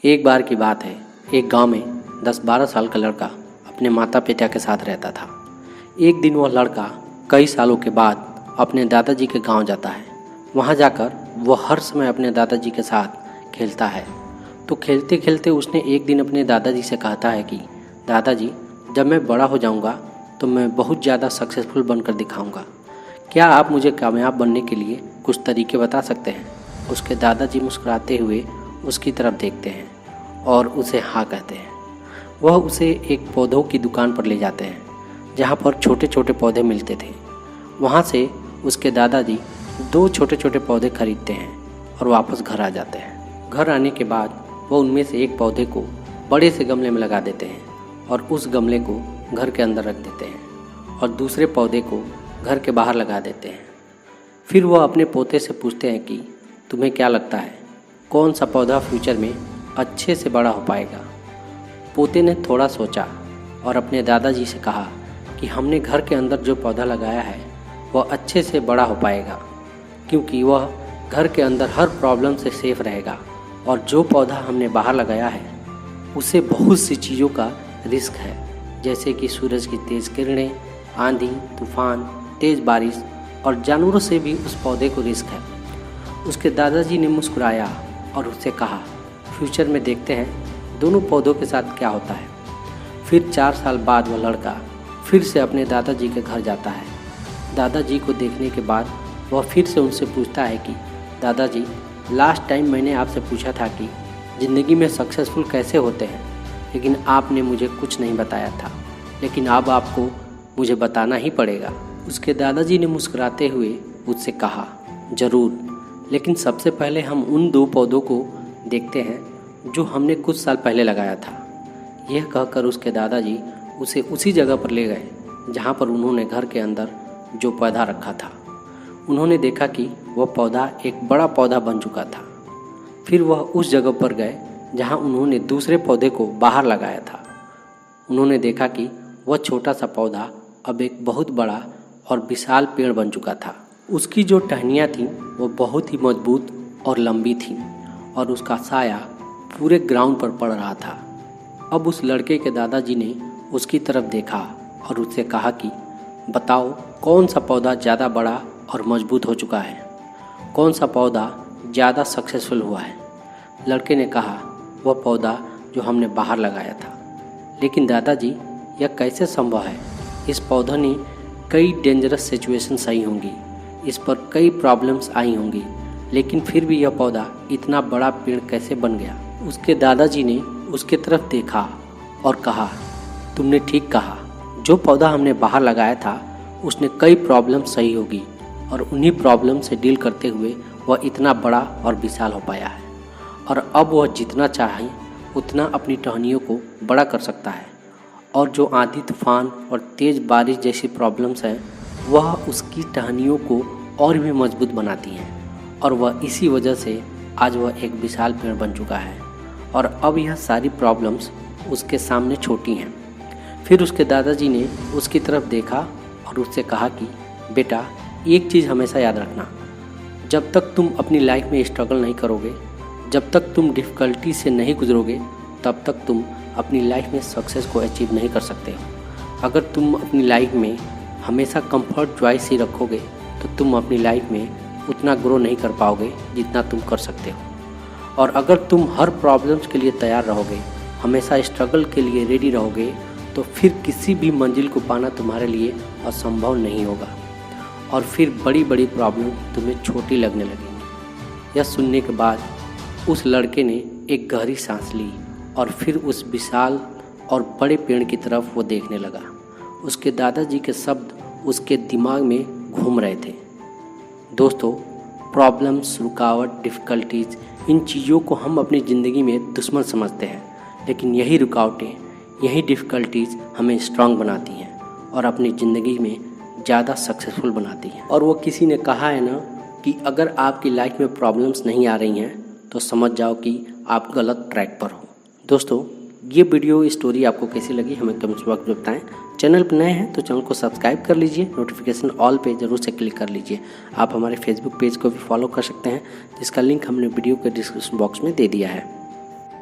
एक बार की बात है, एक गांव में 10-12 साल का लड़का अपने माता पिता के साथ रहता था। एक दिन वह लड़का कई सालों के बाद अपने दादाजी के गांव जाता है। वहां जाकर वह हर समय अपने दादाजी के साथ खेलता है। तो खेलते खेलते उसने एक दिन अपने दादाजी से कहता है कि दादाजी, जब मैं बड़ा हो जाऊंगा तो मैं बहुत ज़्यादा सक्सेसफुल बनकर दिखाऊंगा। क्या आप मुझे कामयाब बनने के लिए कुछ तरीके बता सकते हैं? उसके दादाजी मुस्कुराते हुए उसकी तरफ देखते हैं और उसे हाँ कहते हैं। वह उसे एक पौधों की दुकान पर ले जाते हैं जहाँ पर छोटे छोटे पौधे मिलते थे। वहाँ से उसके दादाजी 2 छोटे छोटे पौधे खरीदते हैं और वापस घर आ जाते हैं। घर आने के बाद वह उनमें से एक पौधे को बड़े से गमले में लगा देते हैं और उस गमले को घर के अंदर रख देते हैं और दूसरे पौधे को घर के बाहर लगा देते हैं। फिर वह अपने पोते से पूछते हैं कि तुम्हें क्या लगता है, कौन सा पौधा फ्यूचर में अच्छे से बड़ा हो पाएगा? पोते ने थोड़ा सोचा और अपने दादाजी से कहा कि हमने घर के अंदर जो पौधा लगाया है वह अच्छे से बड़ा हो पाएगा, क्योंकि वह घर के अंदर हर प्रॉब्लम से सेफ रहेगा। और जो पौधा हमने बाहर लगाया है उसे बहुत सी चीज़ों का रिस्क है, जैसे कि सूरज की तेज़ किरणें, आंधी, तूफान, तेज़ बारिश और जानवरों से भी उस पौधे को रिस्क है। उसके दादाजी ने मुस्कुराया और उससे कहा, फ्यूचर में देखते हैं दोनों पौधों के साथ क्या होता है। फिर 4 साल बाद वह लड़का फिर से अपने दादाजी के घर जाता है। दादाजी को देखने के बाद वह फिर से उनसे पूछता है कि दादाजी, लास्ट टाइम मैंने आपसे पूछा था कि ज़िंदगी में सक्सेसफुल कैसे होते हैं, लेकिन आपने मुझे कुछ नहीं बताया था, लेकिन अब आपको मुझे बताना ही पड़ेगा। उसके दादाजी ने मुस्कुराते हुए उससे कहा, ज़रूर, लेकिन सबसे पहले हम उन 2 पौधों को देखते हैं जो हमने कुछ साल पहले लगाया था। यह कहकर उसके दादाजी उसे उसी जगह पर ले गए जहाँ पर उन्होंने घर के अंदर जो पौधा रखा था। उन्होंने देखा कि वह पौधा एक बड़ा पौधा बन चुका था। फिर वह उस जगह पर गए जहाँ उन्होंने दूसरे पौधे को बाहर लगाया था। उन्होंने देखा कि वह छोटा सा पौधा अब एक बहुत बड़ा और विशाल पेड़ बन चुका था। उसकी जो टहनियाँ थीं वो बहुत ही मजबूत और लंबी थीं और उसका साया पूरे ग्राउंड पर पड़ रहा था। अब उस लड़के के दादाजी ने उसकी तरफ देखा और उससे कहा कि बताओ, कौन सा पौधा ज़्यादा बड़ा और मजबूत हो चुका है, कौन सा पौधा ज़्यादा सक्सेसफुल हुआ है? लड़के ने कहा, वह पौधा जो हमने बाहर लगाया था। लेकिन दादाजी, यह कैसे संभव है? इस पौधे ने कई डेंजरस सिचुएशन सही होंगी, इस पर कई प्रॉब्लम्स आई होंगी, लेकिन फिर भी यह पौधा इतना बड़ा पेड़ कैसे बन गया? उसके दादाजी ने उसके तरफ देखा और कहा, तुमने ठीक कहा, जो पौधा हमने बाहर लगाया था उसने कई प्रॉब्लम सही होगी और उन्हीं प्रॉब्लम से डील करते हुए वह इतना बड़ा और विशाल हो पाया है। और अब वह जितना चाहे उतना अपनी टहनियों को बड़ा कर सकता है। और जो आंधी, तूफान और तेज़ बारिश जैसी प्रॉब्लम्स हैं वह उसकी टहनियों को और भी मजबूत बनाती हैं और वह इसी वजह से आज वह एक विशाल पेड़ बन चुका है। और अब यह सारी प्रॉब्लम्स उसके सामने छोटी हैं। फिर उसके दादाजी ने उसकी तरफ देखा और उससे कहा कि बेटा, एक चीज़ हमेशा याद रखना, जब तक तुम अपनी लाइफ में स्ट्रगल नहीं करोगे, जब तक तुम डिफ़िकल्टी से नहीं गुजरोगे, तब तक तुम अपनी लाइफ में सक्सेस को अचीव नहीं कर सकते हो। अगर तुम अपनी लाइफ में हमेशा कंफर्ट चॉइस ही रखोगे तो तुम अपनी लाइफ में उतना ग्रो नहीं कर पाओगे जितना तुम कर सकते हो। और अगर तुम हर प्रॉब्लम्स के लिए तैयार रहोगे, हमेशा स्ट्रगल के लिए रेडी रहोगे, तो फिर किसी भी मंजिल को पाना तुम्हारे लिए असंभव नहीं होगा और फिर बड़ी बड़ी प्रॉब्लम तुम्हें छोटी लगने लगेंगी। यह सुनने के बाद उस लड़के ने एक गहरी सांस ली और फिर उस विशाल और बड़े पेड़ की तरफ वो देखने लगा। उसके दादाजी के शब्द उसके दिमाग में घूम रहे थे। दोस्तों, प्रॉब्लम्स, रुकावट, डिफ़िकल्टीज, इन चीज़ों को हम अपनी ज़िंदगी में दुश्मन समझते हैं, लेकिन यही रुकावटें, यही डिफ़िकल्टीज हमें स्ट्रांग बनाती हैं और अपनी ज़िंदगी में ज़्यादा सक्सेसफुल बनाती हैं। और वो किसी ने कहा है ना कि अगर आपकी लाइफ में प्रॉब्लम्स नहीं आ रही हैं तो समझ जाओ कि आप गलत ट्रैक पर हो। दोस्तों, ये वीडियो स्टोरी आपको कैसी लगी हमें कमेंट्स बॉक्स में बताएं। चैनल पर नए हैं तो चैनल को सब्सक्राइब कर लीजिए, नोटिफिकेशन ऑल पे ज़रूर से क्लिक कर लीजिए। आप हमारे फेसबुक पेज को भी फॉलो कर सकते हैं, जिसका लिंक हमने वीडियो के डिस्क्रिप्शन बॉक्स में दे दिया है।